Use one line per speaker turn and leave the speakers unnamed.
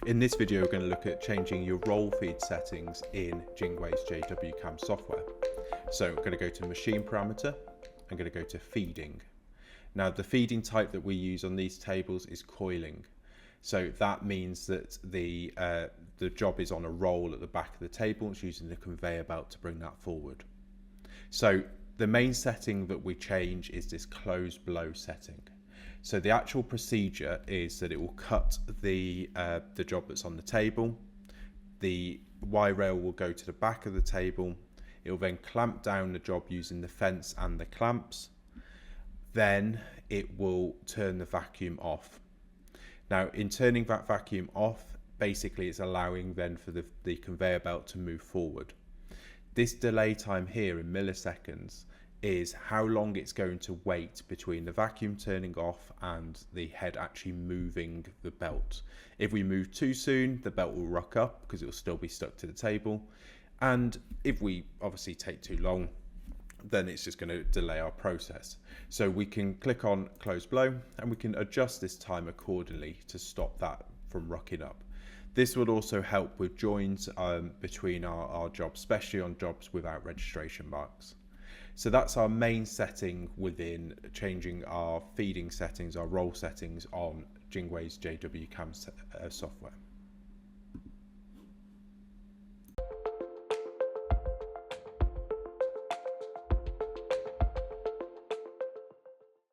In this video, we're going to look at changing your roll feed settings in JWEI's JWCAM software. So I'm going to go to machine parameter. I'm going to go to feeding. Now the feeding type that we use on these tables is coiling. So that means that the job is on a roll at the back of the table. It's using the conveyor belt to bring that forward. So the main setting that we change is this close blow setting. So the actual procedure is that it will cut the job that's on the table. The Y rail will go to the back of the table. It will then clamp down the job using the fence and the clamps. Then it will turn the vacuum off. Now, in turning that vacuum off, basically it's allowing then for the conveyor belt to move forward. This delay time here in milliseconds is how long it's going to wait between the vacuum turning off and the head actually moving the belt. If we move too soon, the belt will rock up because it will still be stuck to the table. And if we obviously take too long, then it's just going to delay our process. So we can click on close blow and we can adjust this time accordingly to stop that from rocking up. This would also help with joins between our jobs, especially on jobs without registration marks. So that's our main setting within changing our feeding settings, our roll settings on JWEI's JWCAM software.